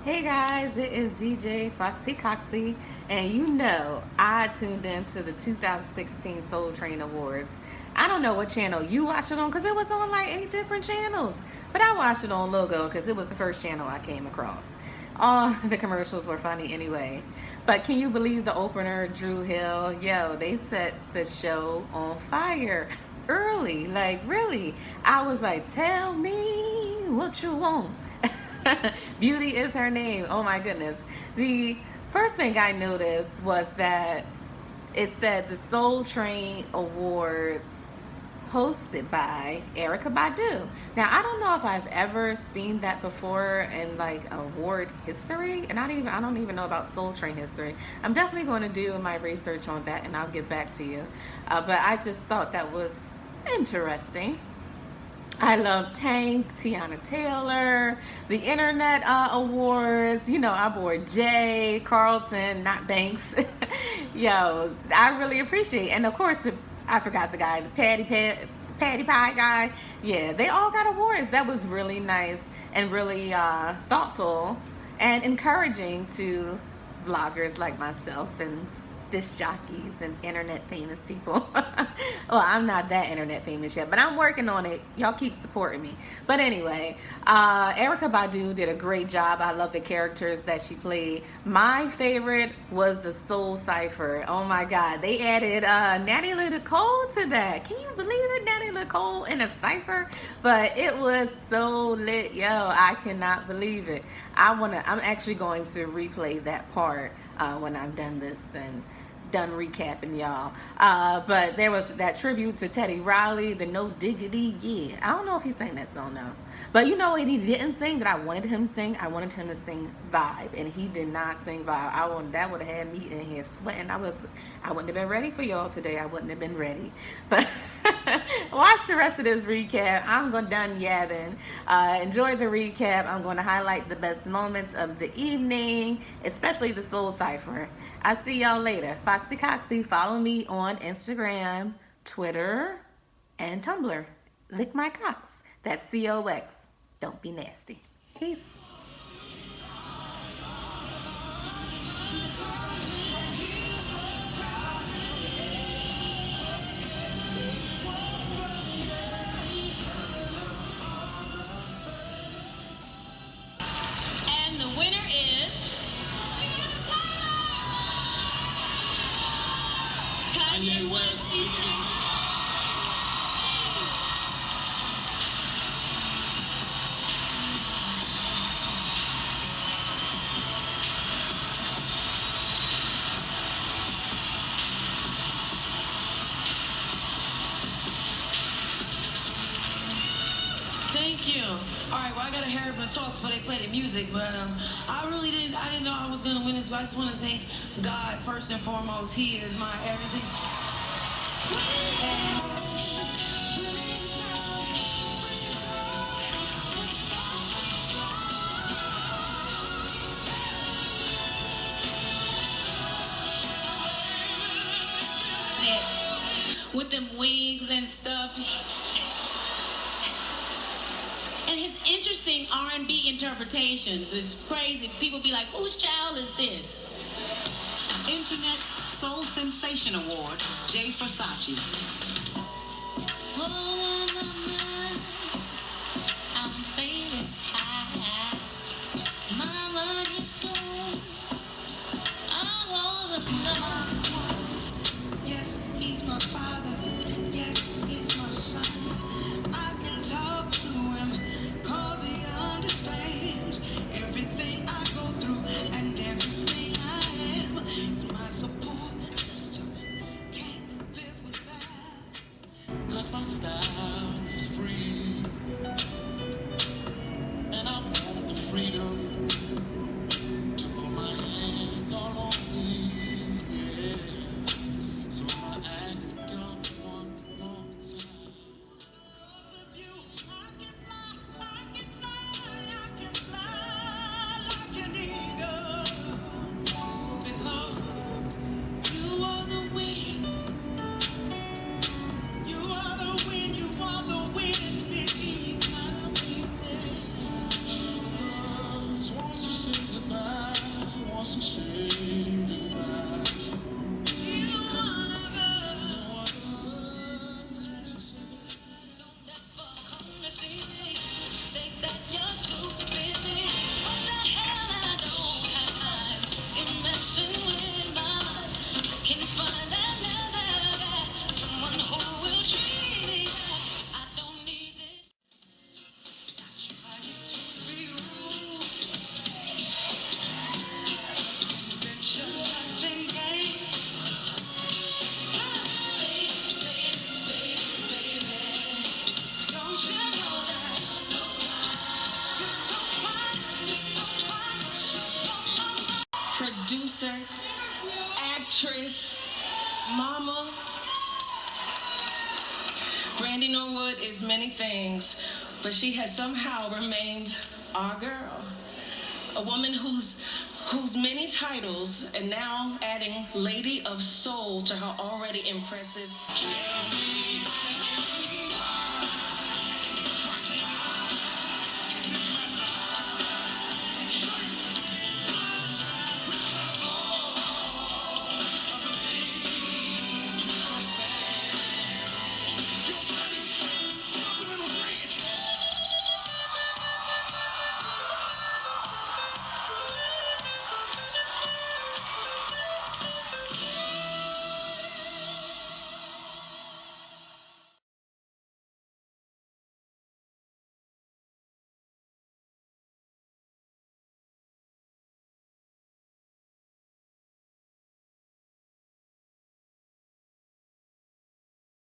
Hey guys, it is DJ Foxee Coxxy, and you know I tuned into the 2016 Soul Train Awards. I don't know what channel you watched it on because it was on like 8 different channels, but I watched it on Logo because it was the first channel I came across. All the commercials were funny anyway. But can you believe the opener, Drew Hill? Yo, they set the show on fire early. Like, really? I was like, tell me what you want. Beauty is her name. Oh my goodness. The first thing I noticed was that it said the Soul Train Awards hosted by Erica Badu. Now I don't know if I've ever seen that before in like award history, and I don't even know about Soul Train history. I'm definitely going to do my research on that, and I'll get back to you. But I just thought that was interesting. I love Tank, Tiana Taylor, the Internet Awards. You know, our boy Jay Carlton, not Banks. Yo, I really appreciate, and of course I forgot the guy, the Patty Pie guy. Yeah, they all got awards. That was really nice and really thoughtful and encouraging to bloggers like myself and disc jockeys and internet famous people. Well, I'm not that internet famous yet, but I'm working on it. Y'all keep supporting me. But anyway, Erica Badu did a great job. I love the characters that she played. My favorite was the Soul Cipher. Oh my God, they added Natty Nicole to that. Can you believe it? Natty Nicole in a cipher, but it was so lit. Yo, I cannot believe it. I'm actually going to replay that part when I'm done this and done recapping y'all. But there was that tribute to Teddy Riley, the No Diggity. Yeah, I don't know if he sang that song though. But you know what he didn't sing that I wanted him to sing? I wanted him to sing Vibe, and he did not sing Vibe. That would have had me in here sweating. I wouldn't have been ready for y'all today. I wouldn't have been ready. But watch the rest of this recap. I'm done yabbing. Enjoy the recap. I'm going to highlight the best moments of the evening, especially the Soul Cipher. I'll see y'all later. Foxee Coxxy, follow me on Instagram, Twitter, and Tumblr. Lick my cocks. That's COX. Don't be nasty. Peace. And the winner is Kanye West. Thank you. All right, well, I gotta hurry up and talk before they play the music, but I didn't know I was gonna win this, but I just want to thank God first and foremost. He is my everything. Next, with them wings and stuff. And his interesting R&B interpretations is crazy. People be like, whose child is this? Internet's Soul Sensation Award, Jay Versace. Oh, mama, I'm feeling high. Mama is gone. I wanna know. Yes, he's my father. Yes, he's my son. I can talk to him, cause he understands everything I go through and everything I am. He's my support system. Can't live without. Producer, actress, mama. Brandy Norwood is many things, but she has somehow remained our girl. A woman whose many titles and now adding Lady of Soul to her already impressive.